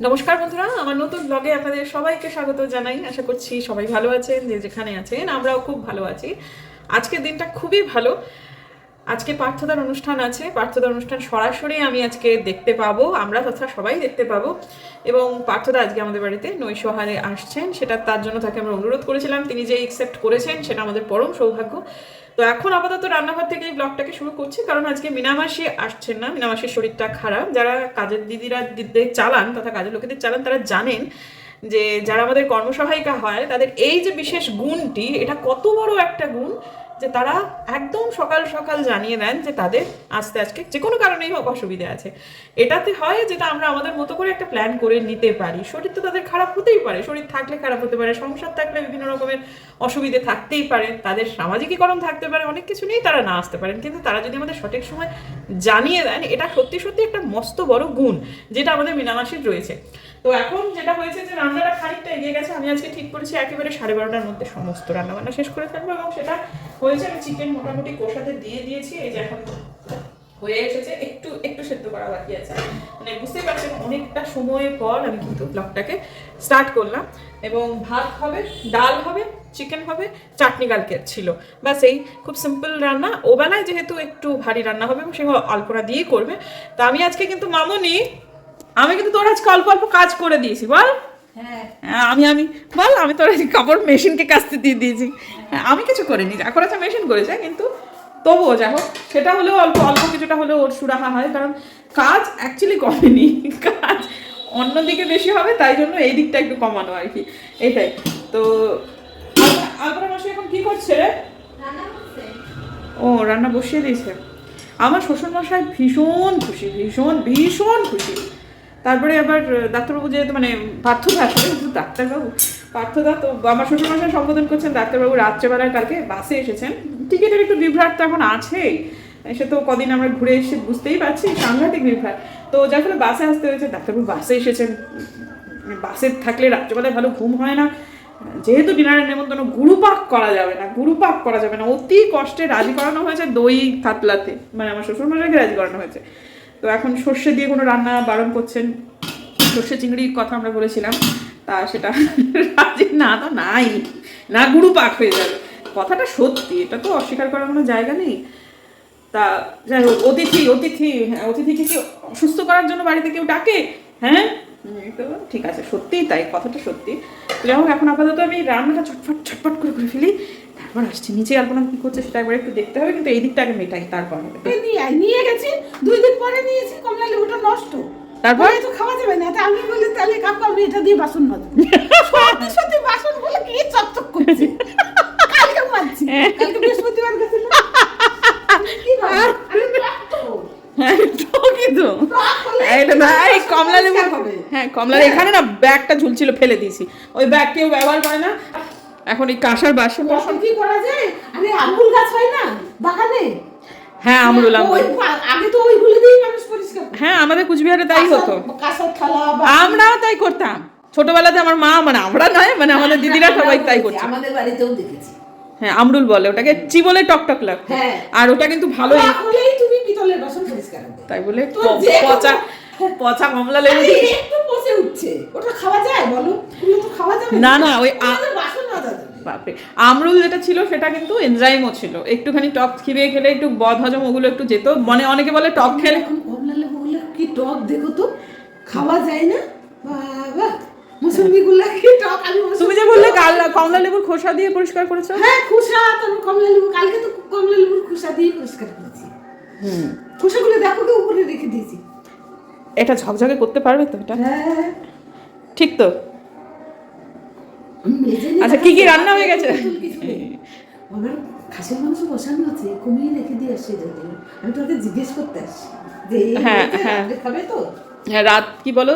নমস্কার বন্ধুরা, আমার নতুন ব্লগে আপনাদের সবাইকে স্বাগত জানাই। আশা করছি সবাই ভালো আছেন, যে যেখানে আছেন। আমরাও খুব ভালো আছি। আজকের দিনটা খুবই ভালো। আজকে পার্থদার অনুষ্ঠান আছে। পার্থদার অনুষ্ঠান সরাসরি আমি আজকে দেখতে পাবো, আমরা তথা সবাই দেখতে পাবো। এবং পার্থদা আজকে আমাদের বাড়িতে নৈশহারে আসছেন, সেটা তার জন্য তাকে আমরা অনুরোধ করেছিলাম। তিনি যে একসেপ্ট করেছেন সেটা আমাদের পরম সৌভাগ্য। তো এখন আপাতত রান্নাঘর থেকে এই ব্লগটাকে শুরু করছি, কারণ আজকে মিনামাসি আসছেন না। মিনামাসির শরীরটা খারাপ। যারা কাজের দিদিদের চালান তথা কাজের লোকেদের চালান তারা জানেন যে যারা আমাদের কর্মসহায়িকা হয় তাদের এই যে বিশেষ গুণটি, এটা কত বড় একটা গুণ যে তারা একদম সকাল সকাল জানিয়ে দেন যে তাদের আসতে আজকে যে কোনো কারণেই হোক অসুবিধা আছে। এটাতে হয় যেটা আমরা আমাদের মতো করে একটা প্ল্যান করে নিতে পারি। শরীর তো তাদের খারাপ হতেই পারে, শরীর থাকলে খারাপ হতে পারে, সংসার থাকলে বিভিন্ন রকমের অসুবিধে থাকতেই পারে, তাদের সামাজিকীকরণ থাকতে পারে, অনেক কিছু নিয়েই তারা না আসতে পারেন। কিন্তু তারা যদি আমাদের সঠিক সময় জানিয়ে দেন, এটা সত্যি সত্যি একটা মস্ত বড় গুণ যেটা আমাদের মিনামাসির রয়েছে। তো এখন যেটা হয়েছে যে রান্নাটা খানিকটা এগিয়ে গেছে। আমি আজকে ঠিক করেছি একেবারে 12:30টার মধ্যে সমস্ত রান্নাবান্না শেষ করে ফেলবো, এবং সেটা হয়েছে। আমি চিকেন মোটামুটি কষাতে দিয়ে দিয়েছি। এই যে এখন হয়ে এসেছে, একটু একটু সেদ্ধ করা বাকি আছে। মানে বুঝতেই পারছেন অনেকটা সময় পর আমি কিন্তু ব্লগটাকে স্টার্ট করলাম। এবং ভাত হবে, ডাল হবে, চিকেন হবে, চাটনি কালকের ছিল, ব্যাস এই খুব সিম্পল রান্না। ওবেলায় যেহেতু একটু ভারী রান্না হবে এবং সে অল্পনা দিয়েই করবে। তা আমি আজকে কিন্তু মামনি, আমি কিন্তু তোর আজকে অল্প অল্প কাজ করে দিয়েছি, বল। হ্যাঁ আমি বল, আমি তোর কাপড় মেশিনকে কাচতে দিয়ে দিয়েছি। আমি কিছু করিনি, যা করেছে মেশিন করেছে, কিন্তু তবুও যা হোক সেটা হলেও অল্প অল্প কিছুটা হলেও ওর সুরাহা হয়। কারণ কাজ অ্যাকচুয়ালি কমেনি, কাজ অন্যদিকে বেশি হবে, তাই জন্য এই দিকটা একটু কমানো আর কি, এটাই। তো আলপনা মাসি এখন কি করছে রে? ও রান্না বসিয়ে দিয়েছে। আমার শ্বশুরমশাই ভীষণ খুশি, ভীষণ ভীষণ খুশি। তারপরে আবার ডাক্তারবাবু যেহেতু মানে পার্থদা, আসলে ডাক্তারবাবু পার্থদা, তো আমার শ্বশুরমশাই সম্বোধন করছেন ডাক্তারবাবু রাত্রেবেলায় কালকে বাসে এসেছেন। টিকিটের একটু বিভ্রাট তো এখন আছেই, সে তো কদিন আমরা ঘুরে এসে বুঝতেই পারছি, সাংঘাতিক বিভ্রাট। তো যার ফলে বাসে আসতে হয়েছে। ডাক্তারবাবু বাসে এসেছেন। বাসে থাকলে রাত্রেবেলায় ভালো ঘুম হয় না। যেহেতু ডিনারের নেমন্তন্ন, গুরুপাক করা যাবে না, গুরুপাক করা যাবে না। অতি কষ্টে রাজি করানো হয়েছে দই কাতলাতে, মানে আমার শ্বশুরমশাইকে রাজি করানো হয়েছে। তো এখন সর্ষে দিয়ে কোনো রান্না বারণ করছেন। সর্ষে চিংড়ির কথা আমরা বলেছিলাম, তা সেটা রাজি না, তো নাই, না গুরুপাক হয়ে যাবে। কথাটা সত্যি, এটা তো অস্বীকার করার কোনো জায়গা নেই। তা যাই হোক, অতিথিকে কি সুস্থ করার জন্য বাড়িতে কেউ ডাকে? হ্যাঁ, তো ঠিক আছে, সত্যিই তাই, কথাটা সত্যি। যাই হোক, এখন আপাতত আমি রান্নাটা ছটফট করে করে ফেলি, তারপর আসছি নিচে। আলপনা কি করছে সেটা একবার একটু দেখতে হবে, কিন্তু এই দিকটা আগে মেটাই, তারপর হবে। নিয়ে গেছি 2 দিন পরে নিয়েছি, কমলা লেবুটা নষ্ট। তারপর তো খাওয়া যাবে না। আমি বলি তাহলে কাকু আমি এটা দিয়ে বাসন মাজবো। সত্যি সত্যি বাসন বলে কি চকচক করছে। কালকে মাজছি, কালকে বৃহস্পতিবার গেছে না। কি বাবা, আমি রাখতো। হ্যাঁ ঠিকই তো, এটা না এই কমলা লেবু হবে। হ্যাঁ কমলা, এখানে না ব্যাগটা ঝুলছিল, ফেলে দিয়েছি। ওই ব্যাগ কেউ ব্যবহার করে না এখন। এই কাঁসার বাসন তখন কি করা যায়? আরে আমুল গাছ হয় না বাগানে? হ্যাঁ আমরুল, আগে তো ওইগুলো দিয়ে মানুষ পরিষ্কার করতো। হ্যাঁ আমাদের কুচবিহারে তাই হতো, কাঁসার থালা, আমরাও তাই করতাম ছোটবেলাতে। আমার মা, মানে আমরা নয়, মানে আমাদের দিদিরা সবাই তাই করছে। আমাদের বাড়িতেও দেখেছি। হ্যাঁ আমরুল বলে ওটাকে, চিবলে টকটক লাগতো। হ্যাঁ। আর ওটা কিন্তু ভালো, তাহলেই তুমি পিতলের বাসন পরিষ্কার করবে। তাই বলে তো যে পচা পচা কমলা লেবু একটু পচে উঠছে, ওটা খাওয়া যায় বলো? ওগুলো তো খাওয়া যাবে না, না ওই বাসন মাজা যাবে। বাপরে, আমরুল যেটা ছিল সেটা কিন্তু এনজাইমও ছিল। একটুখানি টক খিরে খেলে একটু বদ হজম ওগুলো একটু যেত। মানে অনেকে বলে টক খেলে, এখন কমলা লেবুগুলো কি টক দেখো তো, খাওয়া যায় না বাবা। মুসুম্বিগুলো কি টক। আমি তুমি যে বললে কমলা লেবুর খোসা দিয়ে পরিষ্কার করেছো। হ্যাঁ খোসা, তারপর কমলা লেবু, কালকে তো কমলা লেবুর খোসা দিয়ে পরিষ্কার করেছি। খোসাগুলো দেখো তো উপরে রেখে দিয়েছি। এটা ঝকঝকে করতে পারবে তো এটা? হ্যাঁ ঠিক তো। আচ্ছা কি কি রান্না হয়ে গেছে? আমার খাসির মাংস বসানো আছে, কমিয়ে রেখে দিয়ে আসছি। আমি তোকে জিজ্ঞেস করতে আসছি যে হ্যাঁ হ্যাঁ খাবে তো। হ্যাঁ রাত কি বলো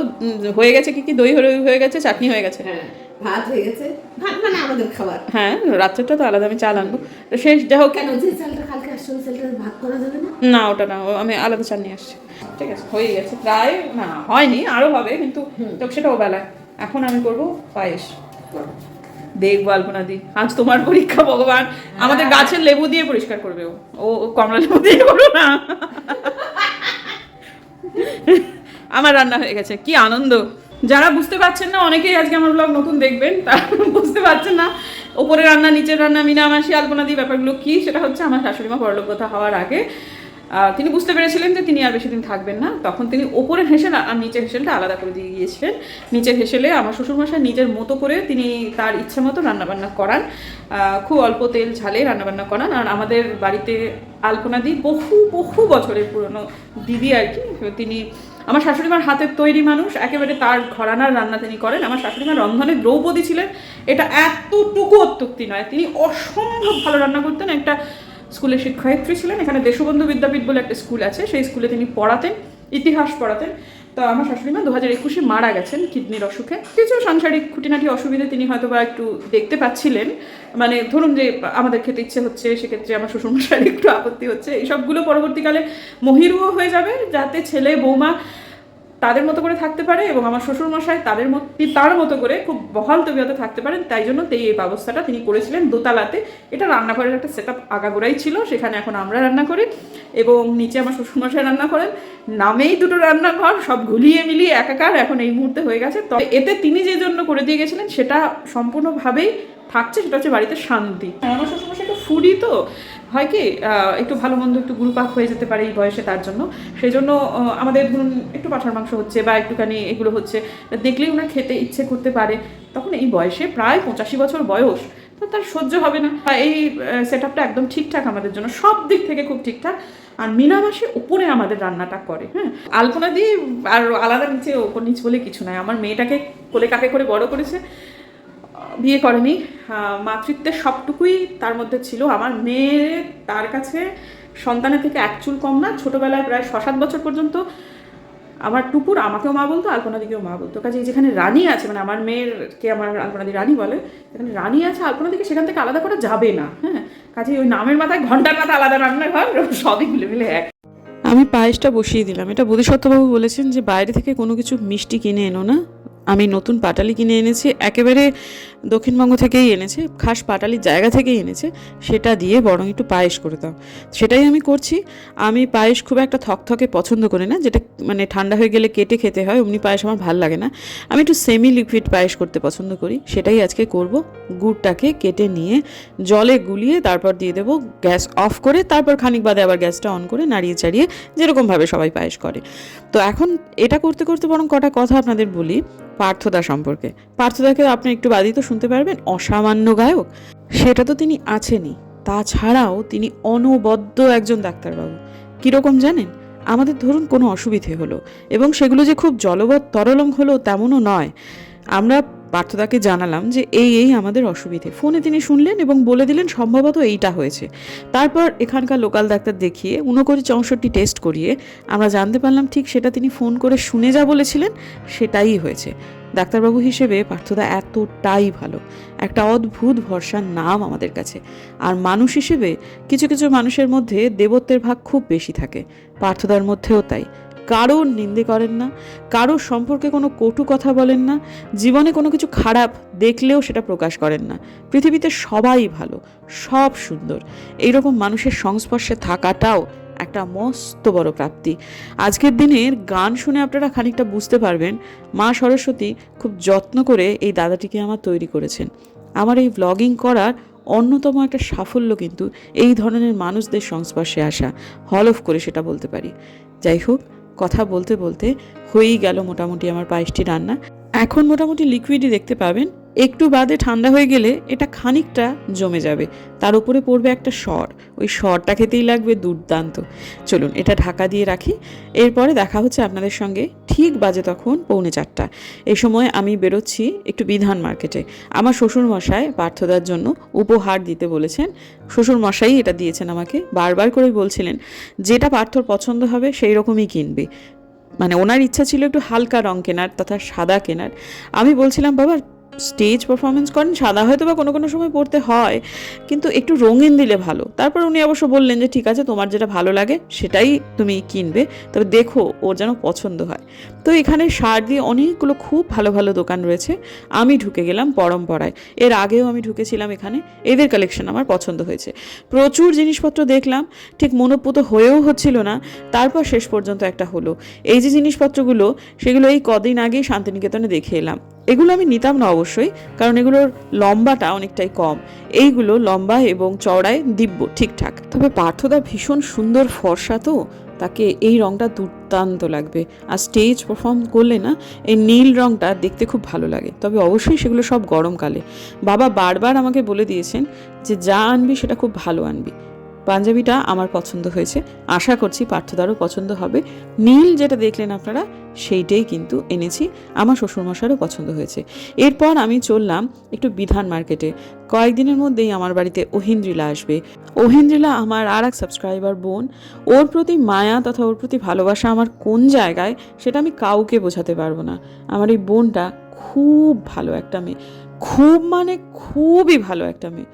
হয়ে গেছে? কি কি দই হয়ে গেছে, চাটনি হয়ে গেছে। হ্যাঁ ভাত হয়ে গেছে, ভাত মানে আমাদের খাবার। হ্যাঁ রাত্রেটা তো আলাদা, আমি চাল আনবো। শেষ যা হোক, কেন যে চালটা কালকে আসছে ওই চালটা ভাত করা যাবে না? না ওটা না, আমি আলাদা চাল নিয়ে আসছি। ঠিক আছে, হয়ে গেছে প্রায়, না হয়নি, আরো হবে, কিন্তু সেটা ও বেলায়। এখন আমি করবো পায়েস। দেখবো আলপনা দি, আজ তোমার পরীক্ষা ভগবান। আমাদের গাছের লেবু দিয়ে পরিষ্কার করবে ও কমলা লেবু দিয়ে করো না। আমার রান্না হয়ে গেছে, কি আনন্দ। যারা বুঝতে পারছেন না, অনেকেই আজকে আমার ব্লগ নতুন দেখবেন, তারা বুঝতে পারছেন না ওপরে রান্না নিচের রান্না, মিনা মাসি আলপনা দিয়ে ব্যাপারগুলো কি। সেটা হচ্ছে আমার শাশুড়ি মা পরলোকগতা হওয়ার আগে তিনি বুঝতে পেরেছিলেন যে তিনি আর বেশি দিন থাকবেন না। তখন তিনি ওপরের হেসেল আর নিচের হেসেলটা আলাদা করে দিয়ে গিয়েছিলেন। নিচের হেসেলে আমার শ্বশুরমশাই নিজের মতো করে তিনি তার ইচ্ছে মতো রান্নাবান্না করান, খুব অল্প তেল ঝালে রান্নাবান্না করান। আর আমাদের বাড়িতে আলপনা দি বহু বহু বছরের পুরনো দিদি আর কি, তিনি আমার শাশুড়িমার হাতের তৈরি মানুষ, একেবারে তার ঘরানার রান্না তিনি করেন। আমার শাশুড়িমার রন্ধনে দ্রৌপদী ছিলেন, এটা এতটুকু অত্যুক্তি নয়, তিনি অসম্ভব ভালো রান্না করতেন। একটা স্কুলের শিক্ষয়িত্রী ছিলেন, এখানে দেশবন্ধু বিদ্যাপীঠ বলে একটা স্কুল আছে, সেই স্কুলে তিনি পড়াতেন, ইতিহাস পড়াতেন। তো আমার শাশুড়িমা 2021 মারা গেছেন কিডনির অসুখে। কিছু সাংসারিক খুঁটিনাটি অসুবিধে তিনি হয়তো বা একটু দেখতে পাচ্ছিলেন, মানে ধরুন যে আমাদের খেতে ইচ্ছে হচ্ছে, সেক্ষেত্রে আমার শ্বশুরমশাইয়ের একটু আপত্তি হচ্ছে, এইসবগুলো পরবর্তীকালে মহিরুও হয়ে যাবে, যাতে ছেলে বৌমা তাদের মতো করে থাকতে পারে এবং আমার শ্বশুরমশাই তার মতো করে খুব বহাল তবিয়তে থাকতে পারেন। তাই জন্য এই ব্যবস্থাটা তিনি করেছিলেন দোতলাতে। এটা রান্নাঘরের একটা সেট আপ আগাগোড়াই ছিল, সেখানে এখন আমরা রান্না করি এবং নিচে আমার শ্বশুরমশাই রান্না করেন। নামেই দুটো রান্নাঘর, সব গুলিয়ে মিলিয়ে একাকার এখন এই মুহূর্তে হয়ে গেছে। তবে এতে তিনি যে জন্য করে দিয়ে গেছিলেন সেটা সম্পূর্ণভাবেই থাকছে, সেটা হচ্ছে বাড়িতে শান্তি। আমার শ্বশুরমশাই একটু ফুডি, তো হয় কি একটু ভালো মন্দ একটু গুরুপাক হয়ে যেতে পারে এই বয়সে, তার জন্য সেই জন্য আমাদের ধরুন একটু পাঁঠার মাংস হচ্ছে বা একটুখানি এগুলো হচ্ছে, দেখলেই ওনার খেতে ইচ্ছে করতে পারে। তখন এই বয়সে প্রায় 85 বছর বয়স, তো তার সহ্য হবে না। এই সেট আপটা একদম ঠিকঠাক আমাদের জন্য, সব দিক থেকে খুব ঠিকঠাক। আর মিনা মাসে উপরে আমাদের রান্নাটা করে, হ্যাঁ, আলপনা দিয়ে আর আলাদা নিচে ওপর নিচ বলে কিছু নয়। আমার মেয়েটাকে কোলে কাকে করে বড় করেছে, বিয়ে করেনি, মাতৃত্বের সবটুকুই তার মধ্যে ছিল। আমার মেয়ে তার কাছে সন্তানের থেকে এক চুল কম না। ছোটোবেলায় প্রায় 6-7 বছর পর্যন্ত আমার টুকুর আমাকেও মা বলতো, আলপনাদিকেও মা বলতো। কাজে যেখানে রানী আছে, মানে আমার মেয়েরকে আমার আলপনাদি রানী বলে, যেখানে রানী আছে আলপনাদিকে সেখান থেকে আলাদা করা যাবে না, হ্যাঁ। কাজে ওই নামের মাথায় ঘন্টার মাথা আলাদা রান্নাঘর, সবই মিলে মিলে এক। আমি পায়েসটা বসিয়ে দিলাম। এটা বোধিসত্ত্ববাবু বলেছেন যে বাইরে থেকে কোনো কিছু মিষ্টি কিনে এনো না। আমি নতুন পাটালি কিনে এনেছি, একেবারে দক্ষিণবঙ্গ থেকেই এনেছে, খাস পাটালির জায়গা থেকেই এনেছে। সেটা দিয়ে বরং একটু পায়েস করে দাও, সেটাই আমি করছি। আমি পায়েস খুব একটা থকথকে পছন্দ করি না, যেটা মানে ঠান্ডা হয়ে গেলে কেটে খেতে হয়, অমনি পায়েস আমার ভালো লাগে না। আমি একটু সেমি লিকুইড পায়েস করতে পছন্দ করি, সেটাই আজকে করব। গুড়টাকে কেটে নিয়ে জলে গুলিয়ে তারপর দিয়ে দেবো, গ্যাস অফ করে তারপর খানিক বাদে আবার গ্যাসটা অন করে নাড়িয়ে চাড়িয়ে, যেরকমভাবে সবাই পায়েস করে। তো এখন এটা করতে করতে বরং কটা কথা আপনাদের বলি পার্থদা সম্পর্কে। পার্থদাকে আপনি একটু বাদই তো শুনতে পারবেন, অসামান্য গায়ক, সেটা তো তিনি আছেনই, তাছাড়াও তিনি অনবদ্য একজন ডাক্তারবাবু। কীরকম জানেন, আমাদের ধরুন কোনো অসুবিধে হলো এবং সেগুলো যে খুব জলবৎ তরলং হলো তেমনও নয়। আমরা পার্থদাকে জানালাম যে এই আমাদের অসুবিধে, ফোনে তিনি শুনলেন এবং বলে দিলেন সম্ভবত এইটা হয়েছে। তারপর এখানকার লোকাল ডাক্তার দেখিয়ে 69 টেস্ট করিয়ে আমরা জানতে পারলাম ঠিক সেটা তিনি ফোন করে শুনে যা বলেছিলেন সেটাই হয়েছে। ডাক্তারবাবু হিসেবে পার্থদা এতটাই ভালো, একটা অদ্ভুত ভরসার নাম আমাদের কাছে। আর মানুষ হিসেবে কিছু কিছু মানুষের মধ্যে দেবত্বের ভাগ খুব বেশি থাকে, পার্থদার মধ্যেও তাই। কারোর নিন্দে করেন না, কারোর সম্পর্কে কোনো কটু কথা বলেন না, জীবনে কোনো কিছু খারাপ দেখলেও সেটা প্রকাশ করেন না। পৃথিবীতে সবাই ভালো, সব সুন্দর, এইরকম মানুষের সংস্পর্শে থাকাটাও একটা মস্ত বড় প্রাপ্তি। আজকের দিনের গান শুনে আপনারা খানিকটা বুঝতে পারবেন মা সরস্বতী খুব যত্ন করে এই দাদাটিকে আমার তৈরি করেছেন। আমার এই ব্লগিং করার অন্যতম একটা সাফল্য কিন্তু এই ধরনের মানুষদের সংস্পর্শে আসা, হলফ করে সেটা বলতে পারি। যাই হোক, কথা বলতে বলতে হয়েই গেল মোটামুটি আমার পায়েসটি রান্না। এখন মোটামুটি লিকুইডই দেখতে পাবেন, একটু বাদে ঠান্ডা হয়ে গেলে এটা খানিকটা জমে যাবে, তার উপরে পড়বে একটা সর, ওই সরটা খেতেই লাগবে দুর্দান্ত। চলুন এটা ঢাকা দিয়ে রাখি, এরপরে দেখা হচ্ছে আপনাদের সঙ্গে। ঠিক বাজে তখন 3:45। এই সময় আমি বেরোচ্ছি একটু বিধান মার্কেটে। আমার শ্বশুরমশাই পার্থদার জন্য উপহার দিতে বলেছেন, শ্বশুরমশাই এটা দিয়েছেন আমাকে, বারবার করে বলছিলেন যেটা পার্থর পছন্দ হবে সেই রকমই কিনবে। মানে ওনার ইচ্ছা ছিল একটু হালকা রং কেনার তথা সাদা কেনার। আমি বলছিলাম বাবা স্টেজ পারফরমেন্স করেন সাদা হয়তো বা কোনো কোনো সময় পরতে হয়, কিন্তু একটু রঙিন দিলে ভালো। তারপর উনি অবশ্য বললেন যে ঠিক আছে, তোমার যেটা ভালো লাগে সেটাই তুমি কিনবে, তবে দেখো ওর যেন পছন্দ হয়। তো এখানে শাড়ি দিয়ে অনেকগুলো খুব ভালো ভালো দোকান রয়েছে। আমি ঢুকে গেলাম পরম্পরায়। এর আগেও আমি ঢুকেছিলাম এখানে, এদের কালেকশন আমার পছন্দ হয়েছে। প্রচুর জিনিসপত্র দেখলাম, ঠিক মনোপুত হয়েও হচ্ছিল না, তারপর শেষ পর্যন্ত একটা হলো। এই যে জিনিসপত্রগুলো, সেগুলো এই কদিন আগেই শান্তিনিকেতনে দেখে এলাম। এগুলো আমি নিতাম না অবশ্যই, কারণ এগুলোর লম্বাটা অনেকটাই কম। এইগুলো লম্বা এবং চওড়ায় দিব্য ঠিকঠাক। তবে পার্থদা ভীষণ সুন্দর ফর্সা, তো তাকে এই রঙটা দুর্দান্ত লাগবে। আর স্টেজ পারফর্ম করলে না এই নীল রঙটা দেখতে খুব ভালো লাগে। তবে অবশ্যই সেগুলো সব গরমকালে। বাবা বারবার আমাকে বলে দিয়েছেন যে যা আনবি সেটা খুব ভালো আনবি। পাঞ্জাবিটা আমার পছন্দ হয়েছে, আশা করছি পার্থদারও পছন্দ হবে। নীল যেটা দেখলেন আপনারা, সেইটাই কিন্তু এনেছি, আমার শ্বশুরমশারও পছন্দ হয়েছে। এরপর আমি চললাম একটু বিধান মার্কেটে। কয়েকদিনের মধ্যেই আমার বাড়িতে ঐহিন্দ্রিলা আসবে। ঐহিন্দ্রিলা আমার আর এক সাবস্ক্রাইবার বোন। ওর প্রতি মায়া তথা ওর প্রতি ভালোবাসা আমার কোন জায়গায় সেটা আমি কাউকে বোঝাতে পারবো না। আমার এই বোনটা খুব ভালো একটা মেয়ে, খুব মানে খুবই ভালো একটা মেয়ে।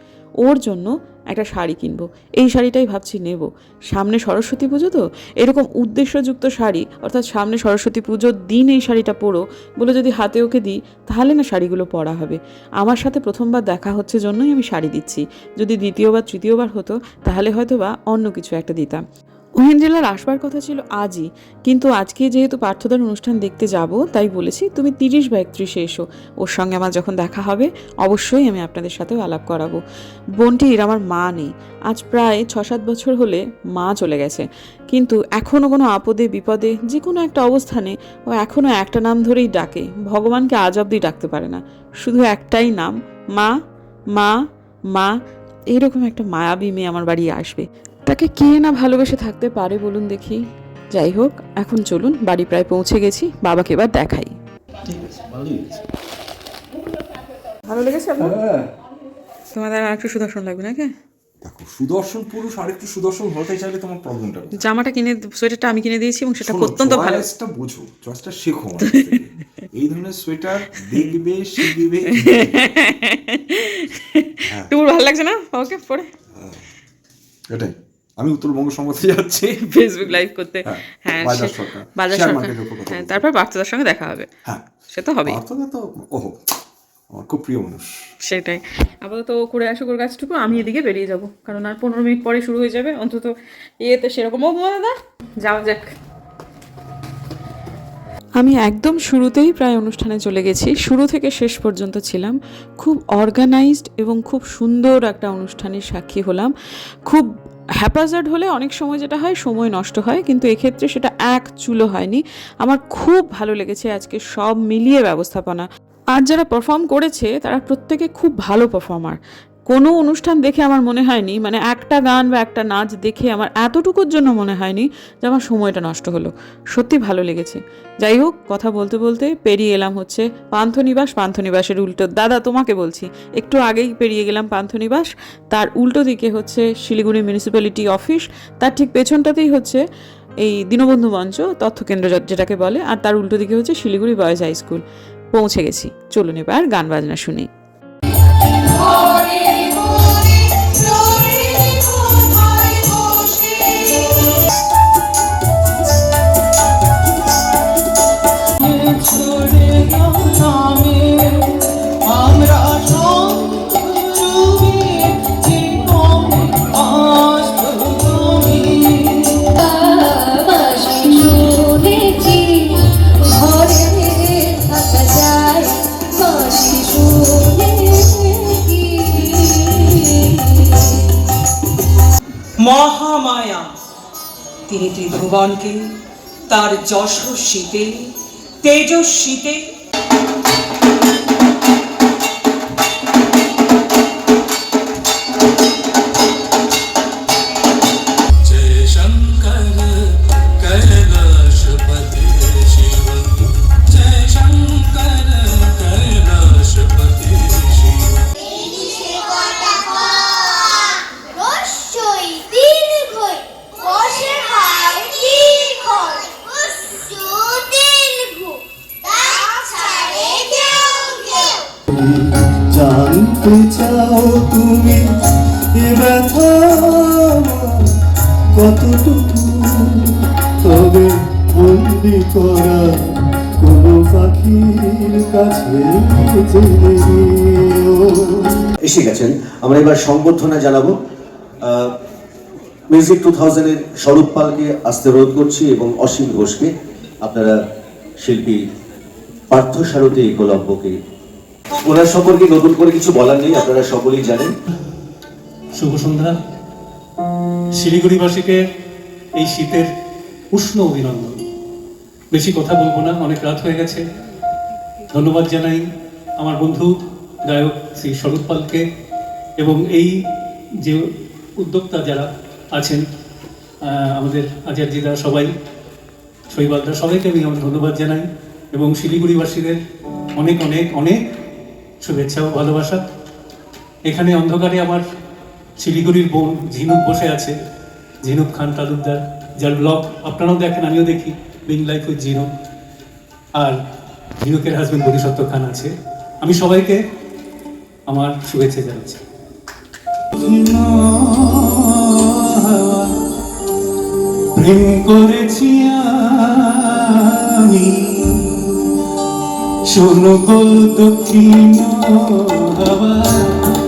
ওর জন্য একটা শাড়ি কিনবো, এই শাড়িটাই ভাবছি নেব। সামনে সরস্বতী পুজো, তো এরকম উদ্দেশ্যযুক্ত শাড়ি, অর্থাৎ সামনে সরস্বতী পুজোর দিন এই শাড়িটা পরো বলে যদি হাতে ওকে দিই, তাহলে না শাড়িগুলো পরা হবে। আমার সাথে প্রথমবার দেখা হচ্ছে জন্যই আমি শাড়ি দিচ্ছি, যদি দ্বিতীয়বার তৃতীয়বার হতো তাহলে হয়তো বা অন্য কিছু একটা দিতাম। ঐহিন্দ্রিলার আসবার কথা ছিল আজই, কিন্তু আজকে যেহেতু পার্থদার অনুষ্ঠান দেখতে যাব, তাই বলেছি তুমি 30 বা 31-এ এসো। ওর সঙ্গে আমার যখন দেখা হবে অবশ্যই আমি আপনাদের সাথেও আলাপ করাবো। বোনটির আমার মা নেই, আজ প্রায় 6-7 বছর হলে মা চলে গেছে, কিন্তু এখনও কোনো আপদে বিপদে যে কোনো একটা অবস্থানে ও এখনও একটা নাম ধরেই ডাকে। ভগবানকে আজ অব্দি ডাকতে পারে না, শুধু একটাই নাম, মা মা মা। এইরকম একটা মায়াবী মেয়ে আমার বাড়ি আসবে, তাকে কে না ভালোবেসে থাকতে পারে বলুন দেখি। যাই হোক, এখন চলুন, বাড়ি প্রায় পৌঁছে গেছি, বাবাকে এবার দেখাই। ভালো লেগেছে আপনার? তোমাদের আর একটু সুদর্শন লাগবে নাকি? দেখো, সুদর্শন পুরুষ আর একটু সুদর্শন হতে চাইলে তোমার প্রবলেমটা কোথায়? জামাটা কিনে, সোয়েটারটা আমি কিনে দিয়েছি এবং সেটা অত্যন্ত ভালো। চয়েসটা বোঝো, চয়েসটা শেখো আমার কাছ থেকে। এই ধরনের সোয়েটার দেখবে, শিখবে। টুকুর ভালো লাগছে না ওকে পরে? এটাই, আমি উত্তরবঙ্গ সমাজে যাচ্ছি ফেসবুক লাইভ করতে। হ্যাঁ, বাজার সরকার, বাজার শেয়ার সরকার। মার্কেটের উপর কথা হ্যাঁ, বলবো। তারপর বাচ্চাদের সঙ্গে দেখা হবে। হ্যাঁ, সে তো হবেই। পার্থদা তো ওহো, আমার খুব প্রিয় মানুষ। সেটাই, আপাতত করে আসুক ওর কাজটুকু, আমি এদিকে বেরিয়ে যাব, কারণ আর 15 মিনিট পরে শুরু হয়ে যাবে অন্তত। ইয়েতে সেরকম ও দাদা যাওয়া যাক। আমি একদম শুরুতেই প্রায় অনুষ্ঠানে চলে গেছি, শুরু থেকে শেষ পর্যন্ত ছিলাম। খুব অর্গানাইজড এবং খুব সুন্দর একটা অনুষ্ঠানের সাক্ষী হলাম। খুব হ্যাপাজার্ড হলে অনেক সময় যেটা হয়, সময় নষ্ট হয়, কিন্তু এক্ষেত্রে সেটা এক চুলো হয়নি। আমার খুব ভালো লেগেছে আজকে সব মিলিয়ে ব্যবস্থাপনা। আর যারা পারফর্ম করেছে তারা প্রত্যেকে খুব ভালো পারফর্মার। কোনো অনুষ্ঠান দেখে আমার মনে হয়নি, মানে একটা গান বা একটা নাচ দেখে আমার এতটুকুর জন্য মনে হয়নি যে আমার সময়টা নষ্ট হলো। সত্যি ভালো লেগেছে। যাই হোক, কথা বলতে বলতে পেরিয়ে এলাম হচ্ছে পান্থনিবাস। পান্থনিবাসের উল্টো, দাদা তোমাকে বলছি, একটু আগেই পেরিয়ে গেলাম পান্থনিবাস। তার উল্টো দিকে হচ্ছে শিলিগুড়ি মিউনিসিপ্যালিটি অফিস, তার ঠিক পেছনটাতেই হচ্ছে এই দীনবন্ধু মঞ্চ তথ্যকেন্দ্র যেটাকে বলে, আর তার উল্টো দিকে হচ্ছে শিলিগুড়ি বয়েজ হাই স্কুল। পৌঁছে গেছি, চলুন এবার গান বাজনা শুনি। মহামায়া তিনি ত্রিভুবনকে তার যশস্বীতে তেজস্বীতে जय शंकर कैलाशपति शिव, जय शंकर कैलाशपति शिव। রস্যই দীর্ঘই বসে হয় দীর্ঘই উচ্চ দীর্ঘ তার ছাড়ে জানতে চাও তুমি এ ব্যথা আমার কতটুকু, তবে বন্দি করা কোনো পাখির কাছে জেনে নিও। এসে গেছেন, আমরা এবার সংবর্ধনা জানাবো। মিউজিক 2000-এর স্বরূপ পালকে আসতে অনুরোধ করছি এবং অসীম ঘোষকে। আপনারা শিল্পী পার্থসারথী একলব্যকে, ওনার সম্পর্কে নতুন করে কিছু বলার নেই, আপনারা সকলেই জানেন। শুভ সন্ধ্যা। শিলিগুড়িবাসীকে এই শীতের উষ্ণ অভিনন্দন। বেশি কথা বলবো না, অনেক রাত হয়ে গেছে। ধন্যবাদ জানাই আমার বন্ধু গায়ক শ্রী স্বরূপ পালকে এবং এই যে উদ্যোক্তা যারা আছেন, আমাদের আচার্যরা সবাই, শৈবালরা, সবাইকে আমি আমার ধন্যবাদ জানাই এবং শিলিগুড়িবাসীদের অনেক অনেক অনেক শুভেচ্ছা ও ভালোবাসা। এখানে অন্ধকারে আমার শিলিগুড়ির বোন ঝিনুক বসে আছে, ঝিনুক খান তালুকদার, যার ব্লগ আপনারাও দেখেন, আমিও দেখি, বিং লাইফ উইথ ঝিনুক। আর ঝিনুকের হাজবেন্ড বোধিসত্ত্ব খান আছে। আমি সবাইকে আমার শুভেচ্ছা জানাচ্ছি। প্রেম করেছি আমি, শোনো গো দক্ষিণ হাওয়া,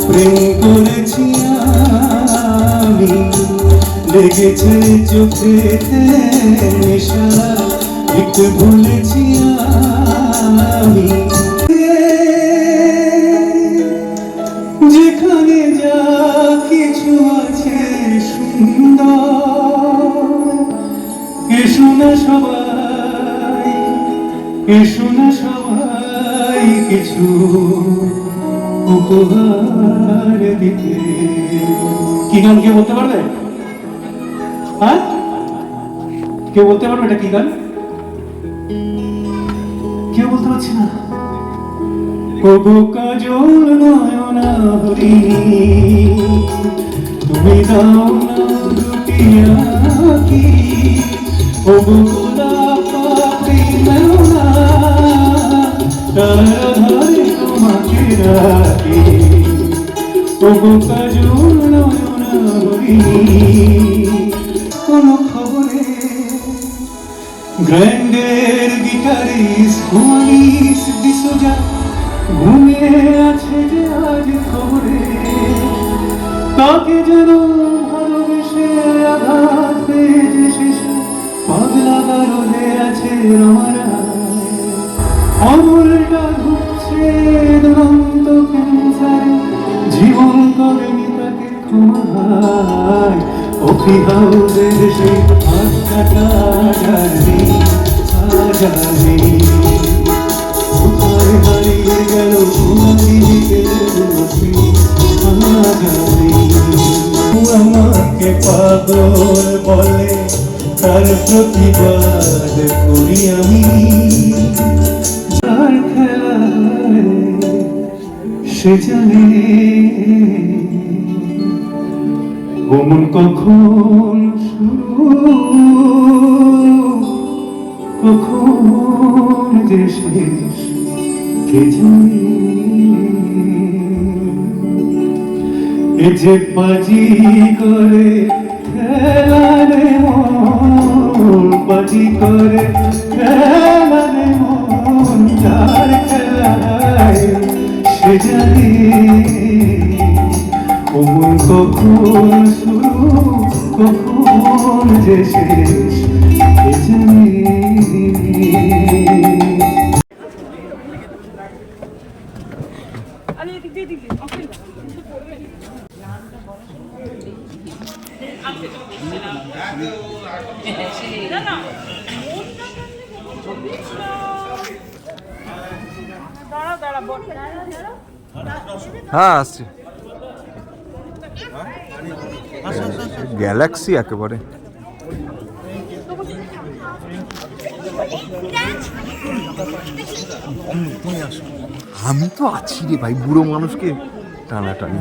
প্রেম করেছি আমি, লেগেছে চোখেতে নেশা, একটু ভুলেছি আমি। যেখানে যা কিছু আছে সুন্দর, এসো না সবাই, এসো না সবাই কিছু উপহার দিতে। কি গান কেউ বলতে পারবে? হ্যাঁ, কেউ বলতে পারবে এটা কি গান? কেউ বলতে পারছে না। কবু কাজল নয়না হরিণী, তুমি দাও না দুটি আঁখি, কবু গোলাপ পাপড়ি নাও না, তার আধারে তোমাকে রাখি। কবু কাজল নয়না হরিণী, কোনো খবরে গ্র্যান্ডের গিটারিস্ট হুমানিস ডিসোজা ঘুমিয়ে আছে যে আজ খবরে, তাকে যেন ভালোবেসে আঘাত পেয়েছে শেষে, পাগলা গারদে আছে রমারা, অমলটা ঘুরছে দুরন্ত ক্যান্সারে, জীবন করেনি তাকে ক্ষমায়। কফি হাউসের সেই হাত কাটা জানি সাজানি, কোথায় হারিয়ে গেল আমাকে পাগল বলে, তার প্রতিবাদ করি আমি। তার খেলায় সে জানে ভ্রমণ কখন শুরু, কখন যে শেষ কে জানে। এ যে বাজি করে খেলারে মন, বাজি করে খেলারে মন, যার খেলায় সে জানে ওমন কখন শুরু, কখন যে শেষ কে জানে। হ্যাঁ আসছি, গ্যালাক্সি একেবারে। আমি তো আছি রে ভাই, বুড়ো মানুষকে টানাটানি।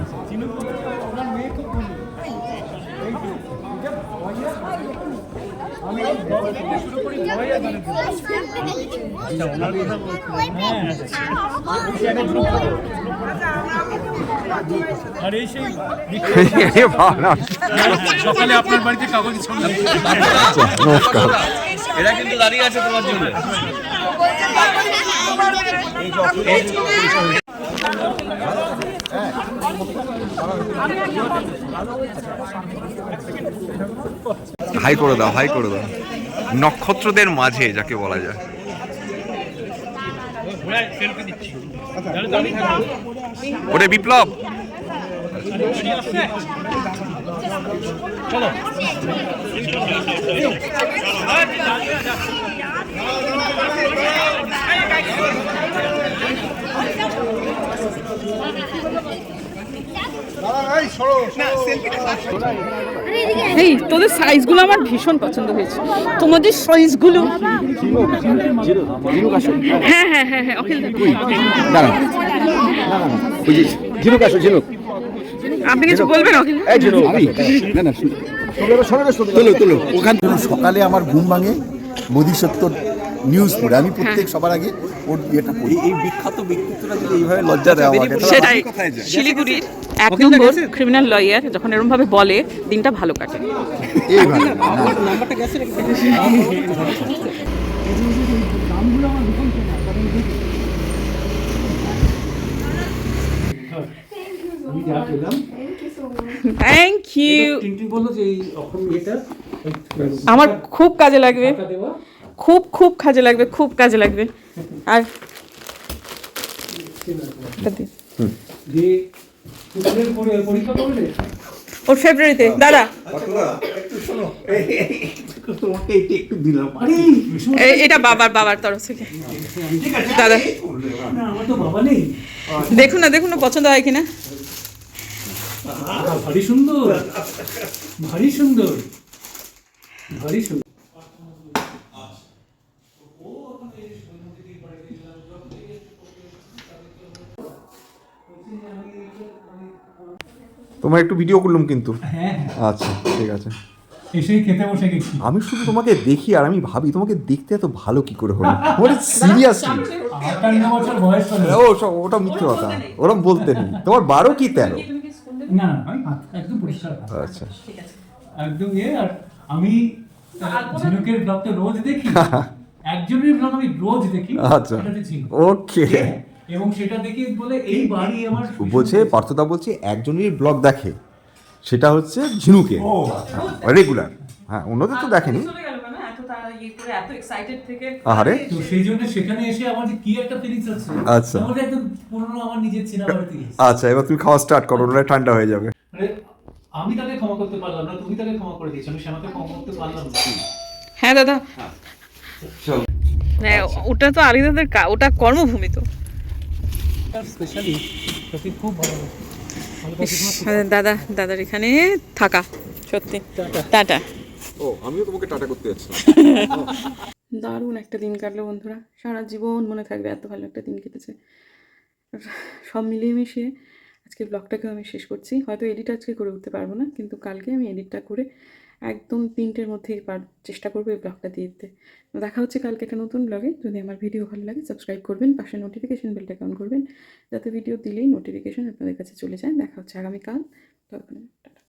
সকালে আপনার বাড়িতে কাগজ ছড়ানো নমস্কার। এরা কিন্তু দাঁড়িয়ে আছে তোমার জন্য। হাই করে দাও, হাই করে দাও। নক্ষত্রদের মাঝে যাকে বলা যায়। ওরে বিপ্লব, এই তোদের সাইজগুলো আমার ভীষণ পছন্দ হয়েছে, তোমাদের সাইজগুলো। হ্যাঁ হ্যাঁ হ্যাঁ হ্যাঁ অখিল আপনি কিছু বলবেন অখিল? সকালে আমার ঘুম ভাঙে বোধিসত্ত্ব নিউজ পড়ে, আমি প্রত্যেক সবার আগে ওর ইয়েটা পড়ি। এই বিখ্যাত ব্যক্তিত্বটা যদি এইভাবে লজ্জা দেওয়া আমাকে, সেটাই শিলিগুড়ির 1 নম্বর ক্রিমিনাল লয়ার যখন এরকম ভাবে বলে দিনটা ভালো কাটে। এইভাবে থ্যাংক ইউ। টিংটিং বললো যে এই অক্ষর এটা আমার খুব কাজে লাগবে, দেওয়া খুব খুব কাজে লাগবে, খুব কাজে লাগবে। আর যে তোমাদের পরীক্ষা করলে ওর ফেব্রুয়ারিতে দাদা এটা বাবার তরফ থেকে দাদা। না আমার তো বাবা নেই। দেখুন না পছন্দ হয় কিনা। ভারী সুন্দর, ভারী সুন্দর, ভারী সুন্দর। তোমার একটু ভিডিও করলাম কিন্তু। হ্যাঁ আচ্ছা ঠিক আছে। এসেই খেতে বসে গেছি। আমি শুধু তোমাকে দেখি আর আমি ভাবি তোমাকে দেখতে এত ভালো কি করে হলো, মানে সিরিয়াসলি। 58 বছর বয়স হলো। ওটা মিথ্যে কথা, ওরম বলতে নেই। তোমার 12 কি 13? না একদম পরিষ্কার। আচ্ছা একদম আর আমি ঝিনুকের ব্লগ তো রোজ দেখি, একজনের ব্লগ আমি রোজ দেখি। আচ্ছা ওকে। এবং সেটা দেখি বলে এই বাড়ি আমার বলছে পার্থদা বলছে একজনের ব্লগ দেখে, সেটা হচ্ছে ঝিনুকে রেগুলার। হ্যাঁ অন্যদের তো দেখেনি। আরে তো সেই জন্য সেখানে এসে আমার যে কি একটা ফিলিংস আছে। আচ্ছা আমাদের একদম পুরনো আমার নিজের চেনা বাড়িতে। আচ্ছা এবার তুমি খাওয়া স্টার্ট করো, ওরা ঠান্ডা হয়ে যাবে। মানে আমি তাকে ক্ষমা করতে পারলাম না, তুমি তাকে ক্ষমা করে দিয়েছো, আমি শ্যামাকে ক্ষমা করতে পারলাম না। হ্যাঁ দাদা হ্যাঁ ওটা তো আলিদাদের ওটা কর্মভূমি তো। স্পেশালি খুব ভালো দাদার এখানে থাকা সত্যি টাটা। ও আমিও তোমাকে টাটা করতে যাচ্ছি। দারুণ একটা দিন কাটলো বন্ধুরা, সারা জীবন মনে থাকবে, এত ভালো একটা দিন কেটেছে। সব মিলিয়ে মিশিয়ে আজকের ব্লগটাকেও আমি শেষ করছি। হয়তো এডিট আজকে করে উঠতে পারবো না, কিন্তু কালকে আমি এডিটটা করে একদম 3টের মধ্যেই চেষ্টা করবো এই ব্লগটা দিয়ে দিতে। দেখা হচ্ছে কালকে একটা নতুন ব্লগে। যদি আমার ভিডিও ভালো লাগে সাবস্ক্রাইব করবেন, পাশে নোটিফিকেশন বেলটা অন করবেন, যাতে ভিডিও দিলেই নোটিফিকেশন আপনাদের কাছে চলে যায়। দেখা হচ্ছে আগামীকাল। ততক্ষণে টাটা।